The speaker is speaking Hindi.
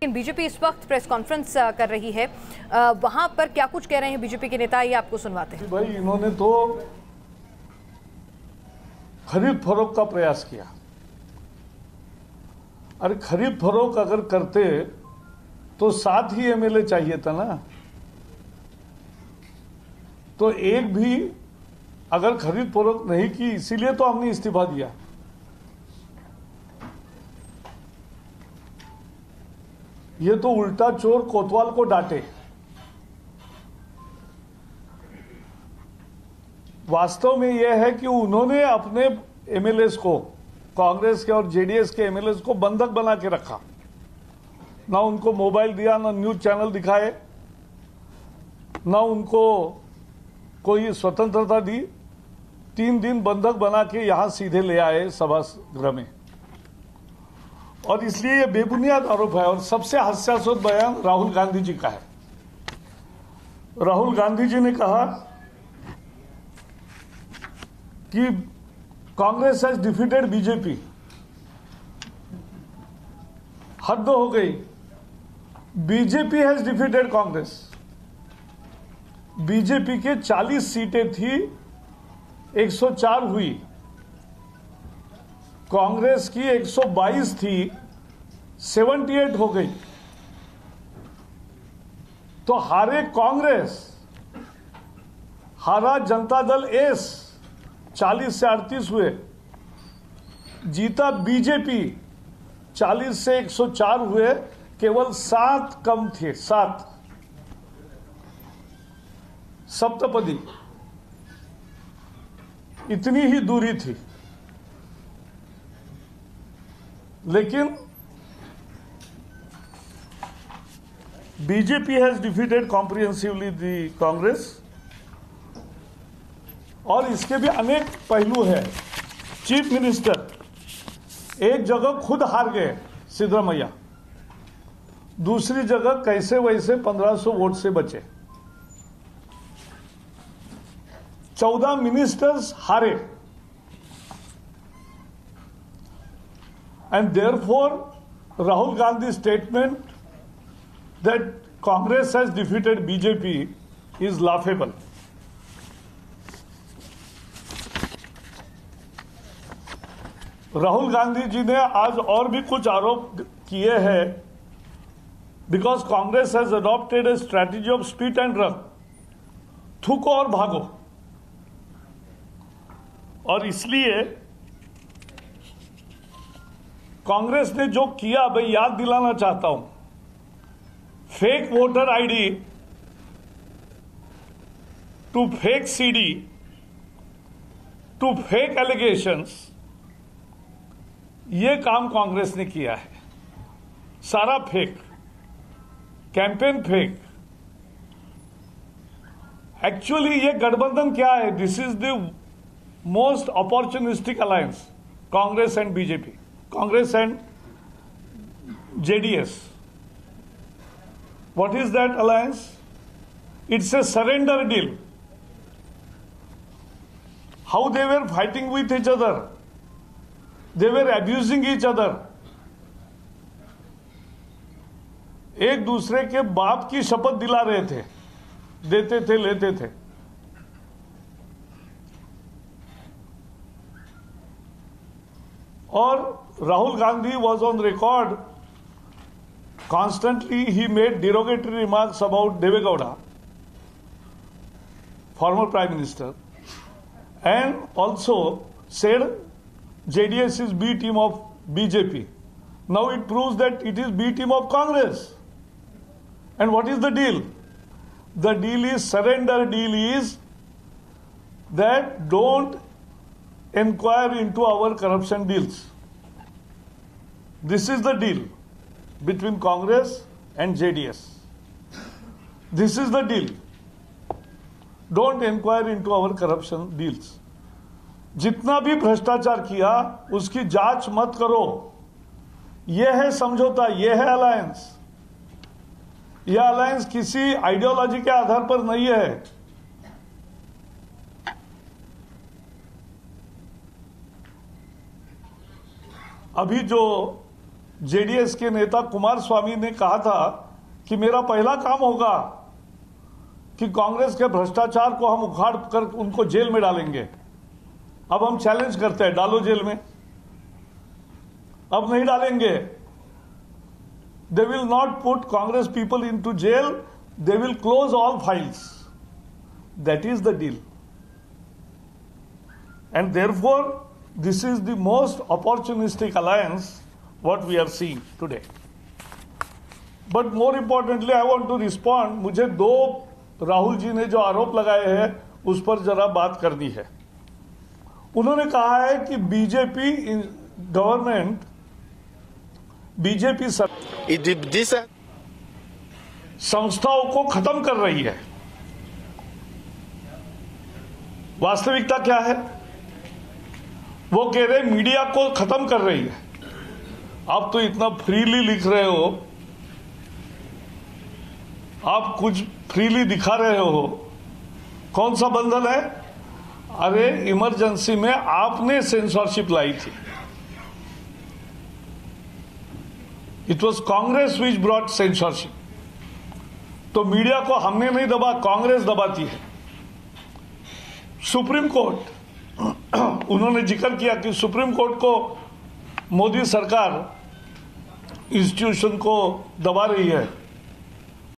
लेकिन बीजेपी इस वक्त प्रेस कॉन्फ्रेंस कर रही है, वहां पर क्या कुछ कह रहे हैं बीजेपी के नेता, ये आपको सुनवाते हैं। भाई इन्होंने तो खरीद फरोख्त का प्रयास किया। अरे खरीद फरोख्त अगर करते तो 7 ही एमएलए चाहिए था ना। तो एक भी अगर खरीद फरोख्त नहीं की, इसीलिए तो हमने इस्तीफा दिया। ये तो उल्टा चोर कोतवाल को डांटे। वास्तव में यह है कि उन्होंने अपने एमएलएस को, कांग्रेस के और जेडीएस के एमएलएस को बंधक बना के रखा। ना उनको मोबाइल दिया, ना न्यूज चैनल दिखाए, ना उनको कोई स्वतंत्रता दी। 3 दिन बंधक बना के यहां सीधे ले आए सभागृह में। और इसलिए यह बेबुनियाद आरोप है। और सबसे हास्यास्पद बयान राहुल गांधी जी का है। राहुल गांधी जी ने कहा कि कांग्रेस हैज डिफीटेड बीजेपी। हद हो गई। BJP has defeated Congress. BJP के 40 सीटें थी, 104 हुई। कांग्रेस की 122 थी, 78 हो गई। तो हारे कांग्रेस, हारा जनता दल एस, 40 से 38 हुए। जीता बीजेपी, 40 से 104 हुए। केवल 7 कम थे, 7 सप्तपदी। इतनी ही दूरी थी। लेकिन बीजेपी हैज डिफीटेड कॉम्प्रिहेंसिवली दी कांग्रेस। और इसके भी अनेक पहलू है। चीफ मिनिस्टर एक जगह खुद हार गए, सिद्धरामैया। दूसरी जगह कैसे वैसे 1500 वोट से बचे। 14 मिनिस्टर्स हारे। And therefore, Rahul Gandhi's statement that Congress has defeated BJP is laughable. Rahul Gandhi ji ने आज और भी कुछ आरोप किए हैं। Because Congress has adopted a strategy of spit and run, थूको और भागो। और इसलिए कांग्रेस ने जो किया, मैं याद दिलाना चाहता हूं। Fake voter ID to fake CD to fake allegations, ये काम कांग्रेस ने किया है। सारा फेक, कैंपेन फेक। एक्चुअली ये गठबंधन क्या है? This is the most opportunistic alliance, Congress and BJP, Congress and JDS. What is that alliance? It's a surrender deal. How they were fighting with each other. They were abusing each other. एक दूसरे के बाप की शपथ दिला रहे थे, देते थे, लेते थे। और Rahul Gandhi was on record. Constantly he made derogatory remarks about Deve Gowda, former Prime Minister, and also said JDS is B team of BJP. Now it proves that it is B team of Congress. And what is the deal? The deal is, surrender deal is that don't inquire into our corruption deals. This is the deal between Congress and JDS. This is the deal. Don't inquire into our corruption deals. जितना भी भ्रष्टाचार किया उसकी जांच मत करो। यह है समझौता, यह है अलायंस। यह अलायंस किसी आइडियोलॉजी के आधार पर नहीं है। अभी जो जेडीएस के नेता कुमारस्वामी ने कहा था कि मेरा पहला काम होगा कि कांग्रेस के भ्रष्टाचार को हम उखाड़ कर उनको जेल में डालेंगे। अब हम चैलेंज करते हैं, डालो जेल में। अब नहीं डालेंगे। They will not put Congress people into jail, they will close all files. That is the deal. And therefore, this is the most opportunistic alliance what we are seeing today. But more importantly, I want to respond. मुझे दो राहुल जी ने जो आरोप लगाए हैं उस पर जरा बात करनी है। उन्होंने कहा है कि बीजेपी गवर्नमेंट, बीजेपी संस्थाओं को खत्म कर रही है। वास्तविकता क्या है? वो कह रहे मीडिया को खत्म कर रही है। आप तो इतना फ्रीली लिख रहे हो, आप कुछ फ्रीली दिखा रहे हो, कौन सा बंधन है? अरे इमरजेंसी में आपने सेंसरशिप लाई थी। It was Congress which brought censorship. तो मीडिया को हमने नहीं दबा, कांग्रेस दबाती है। सुप्रीम कोर्ट, उन्होंने जिक्र किया कि सुप्रीम कोर्ट को मोदी सरकार इंस्टीट्यूशन को दबा रही है।